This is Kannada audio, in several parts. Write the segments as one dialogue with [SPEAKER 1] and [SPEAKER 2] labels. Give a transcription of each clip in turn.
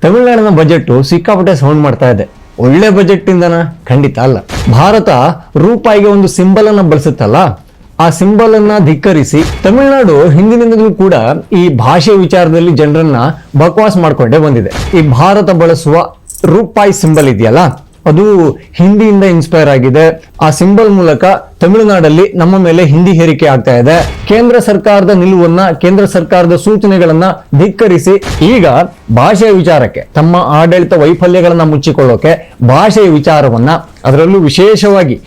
[SPEAKER 1] ತಮಿಳುನಾಡಿನ ಬಜೆಟ್ ಸಿಕ್ಕಾಪಟ್ಟೆ ಸೌಂಡ್ ಮಾಡ್ತಾ ಇದೆ. ಒಳ್ಳೆ ಬಜೆಟ್ ಇಂದನ? ಖಂಡಿತ ಅಲ್ಲ. ಭಾರತ ರೂಪಾಯಿಗೆ ಒಂದು ಸಿಂಬಲ್ ಅನ್ನ ಬಳಸುತ್ತಲ್ಲ, ಆ ಸಿಂಬಲ್ ಅನ್ನ ಧಿಕ್ಕರಿಸಿ ತಮಿಳುನಾಡು ಹಿಂದಿನಿಂದಲೂ ಕೂಡ ಈ ಭಾಷೆ ವಿಚಾರದಲ್ಲಿ ಜನರನ್ನ ಬಕವಾಸ್ ಮಾಡ್ಕೊಂಡೇ ಬಂದಿದೆ. ಈ ಭಾರತ ಬಳಸುವ ರೂಪಾಯಿ ಸಿಂಬಲ್ ಇದೆಯಲ್ಲ, ಅದು ಹಿಂದಿಯಿಂದ ಇನ್ಸ್ಪೈರ್ ಆಗಿದೆ. ಆ ಸಿಂಬಲ್ ಮೂಲಕ ತಮಿಳುನಾಡಲ್ಲಿ ನಮ್ಮ ಮೇಲೆ ಹಿಂದಿ ಹೇರಿಕೆ ಆಗ್ತಾ ಇದೆ. ಕೇಂದ್ರ ಸರ್ಕಾರದ ನಿಲುವನ್ನ, ಕೇಂದ್ರ ಸರ್ಕಾರದ ಸೂಚನೆಗಳನ್ನ ಧಿಕ್ಕರಿಸಿ ಈಗ ಭಾಷೆಯ ವಿಚಾರಕ್ಕೆ, ತಮ್ಮ ಆಡಳಿತ ವೈಫಲ್ಯಗಳನ್ನ ಮುಚ್ಚಿಕೊಳ್ಳೋಕೆ ಭಾಷೆಯ ವಿಚಾರವನ್ನ, ಅದರಲ್ಲೂ ವಿಶೇಷವಾಗಿ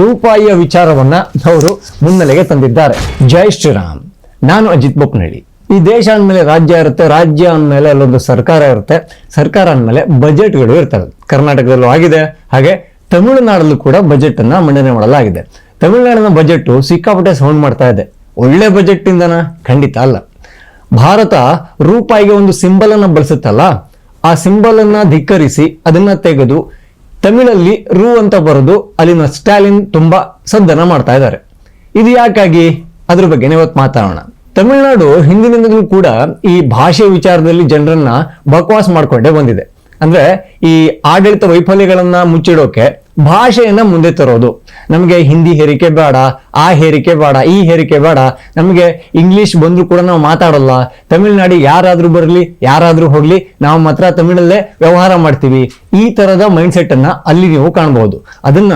[SPEAKER 1] ರೂಪಾಯಿಯ ವಿಚಾರವನ್ನ ಅವರು ಮುನ್ನೆಲೆಗೆ ತಂದಿದ್ದಾರೆ. ಜೈ ಶ್ರೀರಾಮ್. ನಾನು ಅಜಿತ್ ಬೊಪ್ನಳ್ಳಿ. ಈ ದೇಶ ಅಂದಮೇಲೆ ರಾಜ್ಯ ಇರುತ್ತೆ, ರಾಜ್ಯ ಅಂದಮೇಲೆ ಅಲ್ಲೊಂದು ಸರ್ಕಾರ ಇರುತ್ತೆ, ಸರ್ಕಾರ ಅಂದಮೇಲೆ ಬಜೆಟ್ಗಳು ಇರ್ತವೆ. ಕರ್ನಾಟಕದಲ್ಲೂ ಆಗಿದೆ, ಹಾಗೆ ತಮಿಳುನಾಡಲ್ಲೂ ಕೂಡ ಬಜೆಟ್ ಅನ್ನ ಮಂಡನೆ ಮಾಡಲಾಗಿದೆ. ತಮಿಳುನಾಡಿನ ಬಜೆಟ್ ಸಿಕ್ಕಾಪಟ್ಟೆ ಸೌಂಡ್ ಮಾಡ್ತಾ ಇದೆ. ಒಳ್ಳೆ ಬಜೆಟ್ ಇಂದನ? ಖಂಡಿತ ಅಲ್ಲ. ಭಾರತ ರೂಪಾಯಿಗೆ ಒಂದು ಸಿಂಬಲ್ ಅನ್ನ ಬಳಸುತ್ತಲ್ಲ, ಆ ಸಿಂಬಲ್ ಅನ್ನ ಧಿಕ್ಕರಿಸಿ ಅದನ್ನ ತೆಗೆದು ತಮಿಳಲ್ಲಿ ರೂ ಅಂತ ಬರೆದು ಅಲ್ಲಿನ ಸ್ಟಾಲಿನ್ ತುಂಬಾ ಸದ್ದನ್ನ ಮಾಡ್ತಾ ಇದ್ದಾರೆ. ಇದು ಯಾಕಾಗಿ? ಅದ್ರ ಬಗ್ಗೆ ಇವತ್ತು ಮಾತಾಡೋಣ. ತಮಿಳುನಾಡು ಹಿಂದಿನಿಂದಲೂ ಕೂಡ ಈ ಭಾಷೆ ವಿಚಾರದಲ್ಲಿ ಜನರನ್ನ ಬಕವಾಸ್ ಮಾಡ್ಕೊಂಡೇ ಬಂದಿದೆ. ಅಂದ್ರೆ ಈ ಆಡಳಿತ ವೈಫಲ್ಯಗಳನ್ನ ಮುಚ್ಚಿಡೋಕೆ ಭಾಷೆಯನ್ನ ಮುಂದೆ ತರೋದು. ನಮಗೆ ಹಿಂದಿ ಹೇರಿಕೆ ಬೇಡ, ಆ ಹೇರಿಕೆ ಬೇಡ, ಈ ಹೇರಿಕೆ ಬೇಡ, ನಮಗೆ ಇಂಗ್ಲಿಷ್ ಬಂದ್ರು ಕೂಡ ನಾವು ಮಾತಾಡಲ್ಲ, ತಮಿಳುನಾಡಿ ಯಾರಾದ್ರೂ ಬರಲಿ ಯಾರಾದ್ರೂ ಹೋಗ್ಲಿ ನಾವು ಮಾತ್ರ ತಮಿಳಲ್ಲೇ ವ್ಯವಹಾರ ಮಾಡ್ತೀವಿ. ಈ ತರದ ಮೈಂಡ್ ಸೆಟ್ ಅನ್ನ ಅಲ್ಲಿ ನೀವು ಕಾಣಬಹುದು. ಅದನ್ನ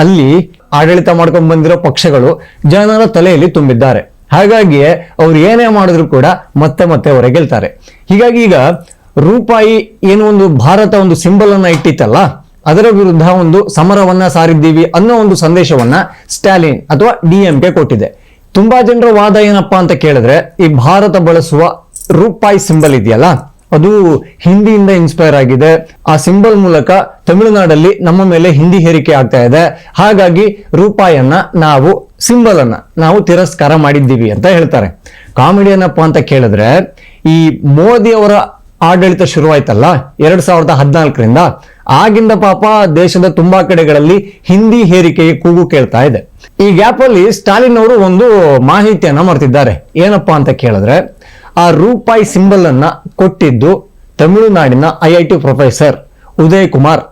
[SPEAKER 1] ಅಲ್ಲಿ ಆಡಳಿತ ಮಾಡ್ಕೊಂಡ್ ಬಂದಿರೋ ಪಕ್ಷಗಳು ಜನರ ತಲೆಯಲ್ಲಿ ತುಂಬಿದ್ದಾರೆ. ಹಾಗಾಗಿ ಅವ್ರು ಏನೇ ಮಾಡಿದ್ರು ಕೂಡ ಮತ್ತೆ ಮತ್ತೆ ಅವರೇ ಗೆಲ್ತಾರೆ. ಹೀಗಾಗಿ ಈಗ ರೂಪಾಯಿ ಏನು ಒಂದು ಭಾರತ ಒಂದು ಸಿಂಬಲ್ ಅನ್ನ ಇಟ್ಟಿತ್ತಲ್ಲ, ಅದರ ವಿರುದ್ಧ ಒಂದು ಸಮರವನ್ನ ಸಾರಿದ್ದೀವಿ ಅನ್ನೋ ಒಂದು ಸಂದೇಶವನ್ನ ಸ್ಟಾಲಿನ್ ಅಥವಾ DMK ಕೊಟ್ಟಿದೆ. ತುಂಬಾ ಜನರ ವಾದ ಏನಪ್ಪಾ ಅಂತ ಕೇಳಿದ್ರೆ, ಈ ಭಾರತ ಬಳಸುವ ರೂಪಾಯಿ ಸಿಂಬಲ್ ಇದೆಯಲ್ಲ, ಅದು ಹಿಂದಿಯಿಂದ ಇನ್ಸ್ಪೈರ್ ಆಗಿದೆ. ಆ ಸಿಂಬಲ್ ಮೂಲಕ ತಮಿಳುನಾಡಲ್ಲಿ ನಮ್ಮ ಮೇಲೆ ಹಿಂದಿ ಹೇರಿಕೆ ಆಗ್ತಾ ಇದೆ. ಹಾಗಾಗಿ ರೂಪಾಯಿಯನ್ನ ನಾವು, ಸಿಂಬಲ್ ಅನ್ನ ನಾವು ತಿರಸ್ಕಾರ ಮಾಡಿದ್ದೀವಿ ಅಂತ ಹೇಳ್ತಾರೆ. ಕಾಮಿಡಿ ಏನಪ್ಪಾ ಅಂತ ಕೇಳಿದ್ರೆ, ಈ ಮೋದಿ ಅವರ ಆಡಳಿತ ಶುರುವಾಯ್ತಲ್ಲ 2014ರಿಂದ, ಆಗಿಂದ ಪಾಪ ದೇಶದ ತುಂಬಾ ಕಡೆಗಳಲ್ಲಿ ಹಿಂದಿ ಹೇರಿಕೆಗೆ ಕೂಗು ಕೇಳ್ತಾ ಇದೆ. ಈ ಗ್ಯಾಪ್ ಅಲ್ಲಿ ಸ್ಟಾಲಿನ್ ಅವರು ಒಂದು ಮಾಹಿತಿಯನ್ನ ಮರ್ತಿದ್ದಾರೆ. ಏನಪ್ಪಾ ಅಂತ ಕೇಳಿದ್ರೆ, ಆ ರೂಪಾಯಿ ಸಿಂಬಲ್ ಅನ್ನ ಕೊಟ್ಟಿದ್ದು ತಮಿಳುನಾಡಿನ IIT ಪ್ರೊಫೆಸರ್ ಉದಯ್ ಕುಮಾರ್.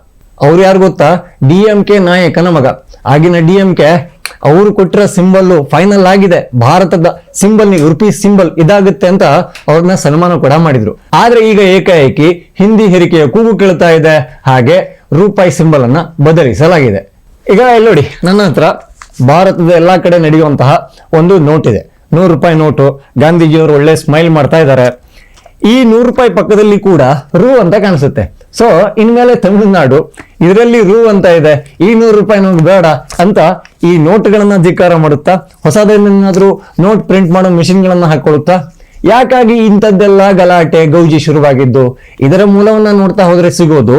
[SPEAKER 1] ಅವ್ರು ಯಾರು ಗೊತ್ತಾ? DMK ನಾಯಕನ ಮಗ. ಆಗಿನ DMK ಅವರು ಕೊಟ್ಟಿರೋ ಸಿಂಬಲ್ ಫೈನಲ್ ಆಗಿದೆ, ಭಾರತದ ಸಿಂಬಲ್ ರುಪೀಸ್ ಸಿಂಬಲ್ ಇದಾಗುತ್ತೆ ಅಂತ ಅವ್ರನ್ನ ಸನ್ಮಾನ ಕೂಡ ಮಾಡಿದ್ರು. ಆದ್ರೆ ಈಗ ಏಕಾಏಕಿ ಹಿಂದಿ ಹೇರಿಕೆಯ ಕೂಗು ಕೇಳ್ತಾ ಇದೆ, ಹಾಗೆ ರೂಪಾಯಿ ಸಿಂಬಲ್ ಅನ್ನ ಬದಲಿಸಲಾಗಿದೆ. ಈಗ ಇಲ್ಲಿ ನೋಡಿ, ನನ್ನ ಹತ್ರ ಭಾರತದ ಎಲ್ಲಾ ಕಡೆ ನಡೆಯುವಂತಹ ಒಂದು ನೋಟ್ ಇದೆ, 100 ರೂಪಾಯಿ ನೋಟು. ಗಾಂಧೀಜಿಯವರು ಒಳ್ಳೆ ಸ್ಮೈಲ್ ಮಾಡ್ತಾ ಇದ್ದಾರೆ. ಈ 100 ರೂಪಾಯಿ ಪಕ್ಕದಲ್ಲಿ ಕೂಡ ರೂ ಅಂತ ಕಾಣಿಸುತ್ತೆ. ಸೊ ಇನ್ಮೇಲೆ ತಮಿಳುನಾಡು ಇದರಲ್ಲಿ ರೂ ಅಂತ ಇದೆ, ಈ 100 ರೂಪಾಯಿ ನಮ್ಗೆ ಬೇಡ ಅಂತ ಈ ನೋಟ್ಗಳನ್ನ ಧಿಕ್ಕಾರ ಮಾಡುತ್ತಾ, ಹೊಸದೇನಾದ್ರೂ ನೋಟ್ ಪ್ರಿಂಟ್ ಮಾಡೋ ಮಿಷಿನ್ಗಳನ್ನ ಹಾಕೊಳ್ಳುತ್ತಾ? ಯಾಕಾಗಿ ಇಂಥದ್ದೆಲ್ಲ ಗಲಾಟೆ ಗೌಜಿ ಶುರುವಾಗಿದ್ದು? ಇದರ ಮೂಲವನ್ನ ನೋಡ್ತಾ ಹೋದ್ರೆ ಸಿಗೋದು,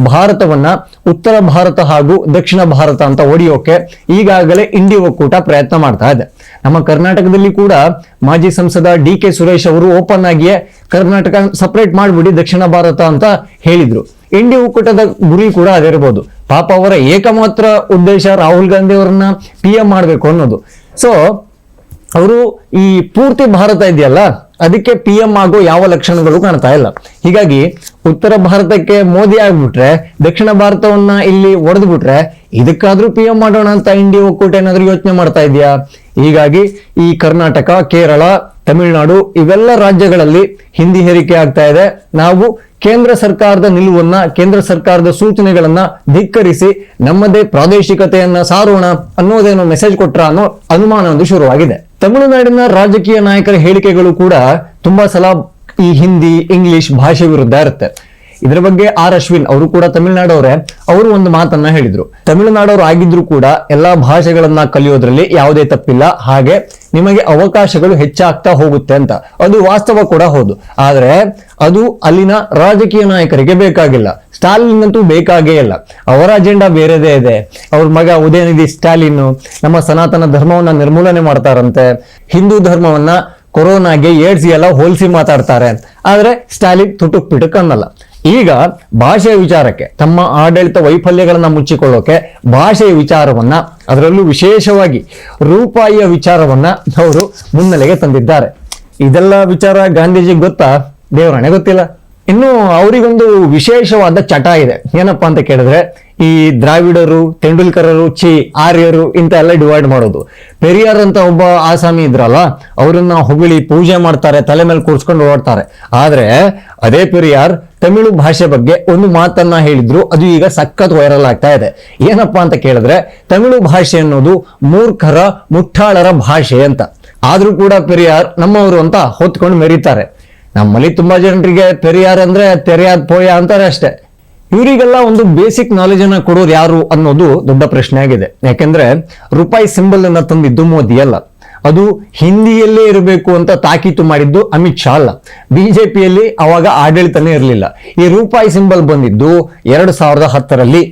[SPEAKER 1] ಭಾರತವನ್ನ ಉತ್ತರ ಭಾರತ ಹಾಗೂ ದಕ್ಷಿಣ ಭಾರತ ಅಂತ ಒಡೆಯೋಕೆ ಈಗಾಗಲೇ ಇಂಡಿ ಒಕ್ಕೂಟ ಪ್ರಯತ್ನ ಮಾಡ್ತಾ ಇದೆ. ನಮ್ಮ ಕರ್ನಾಟಕದಲ್ಲಿ ಕೂಡ ಮಾಜಿ ಸಂಸದ DK ಸುರೇಶ್ ಅವರು ಓಪನ್ ಆಗಿಯೇ ಕರ್ನಾಟಕ ಸಪರೇಟ್ ಮಾಡ್ಬಿಡಿ ದಕ್ಷಿಣ ಭಾರತ ಅಂತ ಹೇಳಿದ್ರು. ಇಂಡಿ ಒಕ್ಕೂಟದ ಗುರಿ ಕೂಡ ಅದಿರ್ಬೋದು. ಪಾಪ ಅವರ ಏಕಮಾತ್ರ ಉದ್ದೇಶ ರಾಹುಲ್ ಗಾಂಧಿ ಅವರನ್ನ PM ಮಾಡ್ಬೇಕು ಅನ್ನೋದು. ಸೊ ಅವರು ಈ ಪೂರ್ತಿ ಭಾರತ ಇದೆಯಲ್ಲ, ಅದಕ್ಕೆ PM ಆಗೋ ಯಾವ ಲಕ್ಷಣಗಳು ಕಾಣ್ತಾ ಇಲ್ಲ. ಹೀಗಾಗಿ ಉತ್ತರ ಭಾರತಕ್ಕೆ ಮೋದಿ ಆಗ್ಬಿಟ್ರೆ, ದಕ್ಷಿಣ ಭಾರತವನ್ನ ಇಲ್ಲಿ ಒಡೆದು ಬಿಟ್ರೆ, ಇದಕ್ಕಾದ್ರೂ PM ಮಾಡೋಣ ಅಂತ ಇಂಡಿ ಒಕ್ಕೂಟ ಏನಾದ್ರೂ ಯೋಚನೆ ಮಾಡ್ತಾ ಇದೆಯಾ? ಹೀಗಾಗಿ ಈ ಕರ್ನಾಟಕ, ಕೇರಳ, ತಮಿಳುನಾಡು ಇವೆಲ್ಲ ರಾಜ್ಯಗಳಲ್ಲಿ ಹಿಂದಿ ಹೇರಿಕೆ ಆಗ್ತಾ ಇದೆ. ನಾವು ಕೇಂದ್ರ ಸರ್ಕಾರದ ನಿಲುವನ್ನ, ಕೇಂದ್ರ ಸರ್ಕಾರದ ಸೂಚನೆಗಳನ್ನ ಧಿಕ್ಕರಿಸಿ ನಮ್ಮದೇ ಪ್ರಾದೇಶಿಕತೆಯನ್ನ ಸಾರೋಣ ಅನ್ನೋದೇನೋ ಮೆಸೇಜ್ ಕೊಟ್ರ ಅನ್ನೋ ಅನುಮಾನ ಒಂದು ಶುರುವಾಗಿದೆ. ತಮಿಳುನಾಡಿನ ರಾಜಕೀಯ ನಾಯಕರ ಹೇಳಿಕೆಗಳು ಕೂಡ ತುಂಬಾ ಸಲ ಈ ಹಿಂದಿ, ಇಂಗ್ಲಿಷ್ ಭಾಷೆ ವಿರುದ್ಧ ಇರುತ್ತೆ. ಇದರ ಬಗ್ಗೆ R. ಅಶ್ವಿನ್ ಅವರು ಕೂಡ ತಮಿಳುನಾಡವರೇ, ಅವರು ಒಂದು ಮಾತನ್ನ ಹೇಳಿದ್ರು. ತಮಿಳುನಾಡವರು ಆಗಿದ್ರು ಕೂಡ ಎಲ್ಲಾ ಭಾಷೆಗಳನ್ನ ಕಲಿಯೋದ್ರಲ್ಲಿ ಯಾವುದೇ ತಪ್ಪಿಲ್ಲ, ಹಾಗೆ ನಿಮಗೆ ಅವಕಾಶಗಳು ಹೆಚ್ಚಾಗ್ತಾ ಹೋಗುತ್ತೆ ಅಂತ. ಅದು ವಾಸ್ತವ ಕೂಡ ಹೌದು. ಆದ್ರೆ ಅದು ಅಲ್ಲಿನ ರಾಜಕೀಯ ನಾಯಕರಿಗೆ ಬೇಕಾಗಿಲ್ಲ. ಸ್ಟಾಲಿನ್ ಅಂತೂ ಬೇಕಾಗೇ ಇಲ್ಲ. ಅವರ ಅಜೆಂಡಾ ಬೇರೆದೇ ಇದೆ. ಅವ್ರ ಮಗ ಉದಯನಿಧಿ ಸ್ಟಾಲಿನ್ ನಮ್ಮ ಸನಾತನ ಧರ್ಮವನ್ನ ನಿರ್ಮೂಲನೆ ಮಾಡ್ತಾರಂತೆ, ಹಿಂದೂ ಧರ್ಮವನ್ನ ಕೊರೋನಾಗೆ, ಏಡ್ಸ್ ಎಲ್ಲ ಹೋಲಿಸಿ ಮಾತಾಡ್ತಾರೆ. ಆದ್ರೆ ಸ್ಟಾಲಿನ್ ತುಟುಕ್ ಪಿಟುಕ್ ಅನ್ನಲ್ಲ. ಈಗ ಭಾಷೆಯ ವಿಚಾರಕ್ಕೆ, ತಮ್ಮ ಆಡಳಿತ ವೈಫಲ್ಯಗಳನ್ನ ಮುಚ್ಚಿಕೊಳ್ಳೋಕೆ ಭಾಷೆಯ ವಿಚಾರವನ್ನ, ಅದರಲ್ಲೂ ವಿಶೇಷವಾಗಿ ರೂಪಾಯಿಯ ವಿಚಾರವನ್ನ ಅವರು ಮುನ್ನೆಲೆಗೆ ತಂದಿದ್ದಾರೆ. ಇದೆಲ್ಲ ವಿಚಾರ ಗಾಂಧೀಜಿಗೆ ಗೊತ್ತಾ? ದೇವರಾಣೆ ಗೊತ್ತಿಲ್ಲ. ಇನ್ನು ಅವರಿಗೊಂದು ವಿಶೇಷವಾದ ಚಟ ಇದೆ. ಏನಪ್ಪಾ ಅಂತ ಕೇಳಿದ್ರೆ, ಈ ದ್ರಾವಿಡರು, ತೆಂಡೂಲ್ಕರರು, ಆರ್ಯರು ಇಂತ ಎಲ್ಲ ಡಿವೈಡ್ ಮಾಡೋದು. ಪೆರಿಯಾರ್ ಅಂತ ಒಬ್ಬ ಆಸಾಮಿ ಇದ್ರಲ್ಲ, ಅವರನ್ನ ಹೊಗಳಿ ಪೂಜೆ ಮಾಡ್ತಾರೆ, ತಲೆ ಮೇಲೆ ಕೂರ್ಸ್ಕೊಂಡು ಓಡ್ತಾರೆ. ಆದ್ರೆ ಅದೇ ಪೆರಿಯಾರ್ ತಮಿಳು ಭಾಷೆ ಬಗ್ಗೆ ಒಂದು ಮಾತನ್ನ ಹೇಳಿದ್ರು, ಅದು ಈಗ ಸಖತ್ ವೈರಲ್ ಆಗ್ತಾ ಇದೆ. ಏನಪ್ಪಾ ಅಂತ ಕೇಳಿದ್ರೆ, ತಮಿಳು ಭಾಷೆ ಅನ್ನೋದು ಮೂರ್ಖರ, ಮುಟ್ಟಾಳರ ಭಾಷೆ ಅಂತ. ಆದ್ರೂ ಕೂಡ ಪೆರಿಯಾರ್ ನಮ್ಮವರು ಅಂತ ಹೊತ್ಕೊಂಡು ಮೆರೀತಾರೆ. ನಮ್ಮಲ್ಲಿ ತುಂಬಾ ಜನರಿಗೆ ಪೆರಿಯಾರ್ ಅಂದ್ರೆ ತೆರೆಯಾದ್ ಪೋಯ ಅಂತಾರೆ ಅಷ್ಟೇ. ಇವರಿಗೆಲ್ಲ ಒಂದು ಬೇಸಿಕ್ ನಾಲೆಜ್ ಅನ್ನ ಕೊಡೋರು ಯಾರು ಅನ್ನೋದು ದೊಡ್ಡ ಪ್ರಶ್ನೆ ಆಗಿದೆ. ಯಾಕೆಂದ್ರೆ ರೂಪಾಯಿ ಸಿಂಬಲ್ ಅನ್ನ ತಂದಿದ್ದು ಮೋದಿ ಅಲ್ಲ, ಅದು ಹಿಂದಿಯಲ್ಲೇ ಇರಬೇಕು ಅಂತ ತಾಕೀತು ಮಾಡಿದ್ದು ಅಮಿತ್ ಶಾ ಅಲ್ಲ. ಬಿಜೆಪಿಯಲ್ಲಿ ಅವಾಗ ಆಡಳಿತನೇ ಇರಲಿಲ್ಲ. ಈ ರೂಪಾಯಿ ಸಿಂಬಲ್ ಬಂದಿದ್ದು 2010ರಲ್ಲಿ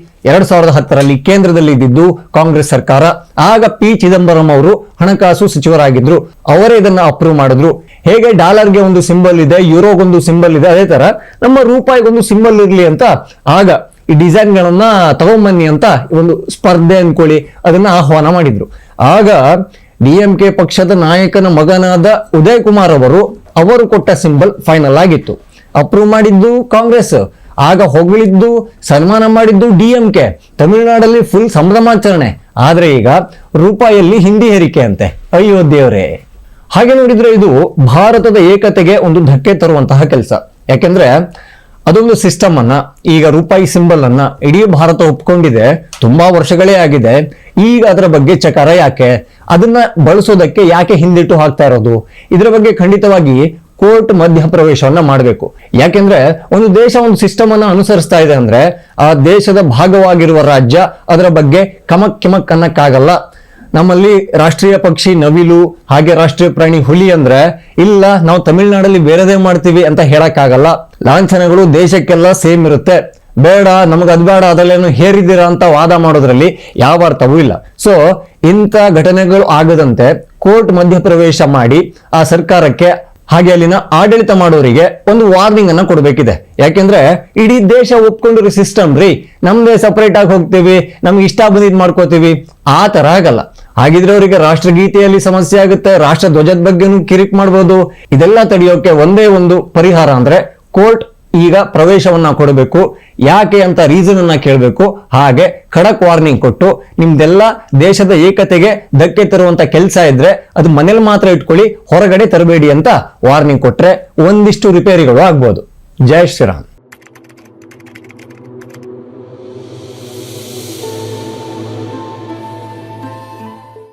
[SPEAKER 1] ಕೇಂದ್ರದಲ್ಲಿ ಇದ್ದಿದ್ದು ಕಾಂಗ್ರೆಸ್ ಸರ್ಕಾರ. ಆಗ ಪಿ ಚಿದಂಬರಂ ಅವರು ಹಣಕಾಸು ಸಚಿವರಾಗಿದ್ರು. ಅವರೇ ಇದನ್ನ ಅಪ್ರೂವ್ ಮಾಡಿದ್ರು. ಹೇಗೆ ಡಾಲರ್ಗೆ ಒಂದು ಸಿಂಬಲ್ ಇದೆ, ಯುರೋಗೊಂದು ಸಿಂಬಲ್ ಇದೆ, ಅದೇ ತರ ನಮ್ಮ ರೂಪಾಯಿಗೊಂದು ಸಿಂಬಲ್ ಇರ್ಲಿ ಅಂತ ಆಗ ಈ ಡಿಸೈನ್ ಗಳನ್ನ ತಗೊಂಬನ್ನಿ ಅಂತ ಒಂದು ಸ್ಪರ್ಧೆ ಅನ್ಕೊಳ್ಳಿ, ಅದನ್ನ ಆಹ್ವಾನ ಮಾಡಿದ್ರು. ಆಗ DMK ಪಕ್ಷದ ನಾಯಕನ ಮಗನಾದ ಉದಯ್ ಕುಮಾರ್ ಅವರು ಕೊಟ್ಟ ಸಿಂಬಲ್ ಫೈನಲ್ ಆಗಿತ್ತು. ಅಪ್ರೂವ್ ಮಾಡಿದ್ದು ಕಾಂಗ್ರೆಸ್, ಆಗ ಹೊಗಳಿದ್ದು, ಸನ್ಮಾನ ಮಾಡಿದ್ದು DMK. ತಮಿಳುನಾಡಲ್ಲಿ ಫುಲ್ ಸಂಭ್ರಮಾಚರಣೆ. ಆದ್ರೆ ಈಗ ರೂಪಾಯಲ್ಲಿ ಹಿಂದಿ ಹೇರಿಕೆ ಅಂತೆ. ಅಯ್ಯೋ ದೇವ್ರೇ! ಹಾಗೆ ನೋಡಿದ್ರೆ ಇದು ಭಾರತದ ಏಕತೆಗೆ ಒಂದು ಧಕ್ಕೆ ತರುವಂತಹ ಕೆಲಸ. ಯಾಕೆಂದ್ರೆ ಅದೊಂದು ಸಿಸ್ಟಮ್ ಅನ್ನ, ಈಗ ರೂಪಾಯಿ ಸಿಂಬಲ್ ಅನ್ನ ಇಡೀ ಭಾರತ ಒಪ್ಕೊಂಡಿದೆ, ತುಂಬಾ ವರ್ಷಗಳೇ ಆಗಿದೆ. ಈಗ ಅದರ ಬಗ್ಗೆ ಚಕಾರ ಯಾಕೆ, ಅದನ್ನ ಬಳಸೋದಕ್ಕೆ ಯಾಕೆ ಹಿಂದಿಟ್ಟು ಹಾಕ್ತಾ ಇರೋದು? ಇದರ ಬಗ್ಗೆ ಖಂಡಿತವಾಗಿ ಕೋರ್ಟ್ ಮಧ್ಯಪ್ರವೇಶವನ್ನ ಮಾಡಬೇಕು. ಯಾಕೆಂದ್ರೆ ಒಂದು ದೇಶ ಒಂದು ಸಿಸ್ಟಮ್ ಅನ್ನ ಅನುಸರಿಸ್ತಾ ಇದೆ ಅಂದ್ರೆ ಆ ದೇಶದ ಭಾಗವಾಗಿರುವ ರಾಜ್ಯ ಅದರ ಬಗ್ಗೆ ಕಮಕ್ ಅನ್ನಕ್ಕಾಗಲ್ಲ. ನಮ್ಮಲ್ಲಿ ರಾಷ್ಟ್ರೀಯ ಪಕ್ಷಿ ನವಿಲು, ಹಾಗೆ ರಾಷ್ಟ್ರೀಯ ಪ್ರಾಣಿ ಹುಲಿ ಅಂದ್ರೆ ಇಲ್ಲ, ನಾವು ತಮಿಳುನಾಡಲ್ಲಿ ಬೇರೆದೇ ಮಾಡ್ತೀವಿ ಅಂತ ಹೇಳಕ್ಕಾಗಲ್ಲ. ಲಾಂಛನಗಳು ದೇಶಕ್ಕೆಲ್ಲ ಸೇಮ್ ಇರುತ್ತೆ. ಬೇಡ, ನಮಗ್ ಅದ್ ಬೇಡ, ಅದಲ್ಲೇನು ಹೇರಿದ್ದೀರಾ ಅಂತ ವಾದ ಮಾಡೋದ್ರಲ್ಲಿ ಯಾವ ಅರ್ಥವೂ ಇಲ್ಲ. ಸೊ ಇಂಥ ಘಟನೆಗಳು ಆಗದಂತೆ ಕೋರ್ಟ್ ಮಧ್ಯಪ್ರವೇಶ ಮಾಡಿ ಆ ಸರ್ಕಾರಕ್ಕೆ ಹಾಗೆ ಅಲ್ಲಿನ ಆಡಳಿತ ಮಾಡೋರಿಗೆ ಒಂದು ವಾರ್ನಿಂಗ್ ಅನ್ನ ಕೊಡಬೇಕಿದೆ. ಯಾಕೆಂದ್ರೆ ಇಡೀ ದೇಶ ಒಪ್ಕೊಂಡಿರೋ ಸಿಸ್ಟಮ್ ರೀ, ನಮ್ದೇ ಸಪರೇಟ್ ಆಗಿ ಹೋಗ್ತೀವಿ, ನಮ್ಗೆ ಇಷ್ಟ ಬಂದಿದ್ ಮಾಡ್ಕೋತೀವಿ, ಆ ತರ ಆಗಲ್ಲ. ಹಾಗಿದ್ರೆ ಅವರಿಗೆ ರಾಷ್ಟ್ರಗೀತೆಯಲ್ಲಿ ಸಮಸ್ಯೆ ಆಗುತ್ತೆ, ರಾಷ್ಟ್ರ ಧ್ವಜದ ಬಗ್ಗೆನೂ ಕಿರಿಕ್ ಮಾಡ್ಬೋದು. ಇದೆಲ್ಲ ತಡೆಯೋಕೆ ಒಂದೇ ಒಂದು ಪರಿಹಾರ ಅಂದ್ರೆ ಕೋರ್ಟ್ ಈಗ ಪ್ರವೇಶವನ್ನ ಕೊಡಬೇಕು. ಯಾಕೆ ಅಂತ ರೀಸನ್ ಅನ್ನ ಕೇಳಬೇಕು. ಹಾಗೆ ಖಡಕ್ ವಾರ್ನಿಂಗ್ ಕೊಟ್ಟು ನಿಮ್ದೆಲ್ಲ ದೇಶದ ಏಕತೆಗೆ ಧಕ್ಕೆ ತರುವಂತ ಕೆಲಸ ಇದ್ರೆ ಅದು ಮನೇಲಿ ಮಾತ್ರ ಇಟ್ಕೊಳ್ಳಿ, ಹೊರಗಡೆ ತರಬೇಡಿ ಅಂತ ವಾರ್ನಿಂಗ್ ಕೊಟ್ರೆ ಒಂದಿಷ್ಟು ರಿಪೇರಿಗಳು ಆಗ್ಬೋದು. ಜೈ ಶ್ರೀರಾಮ್.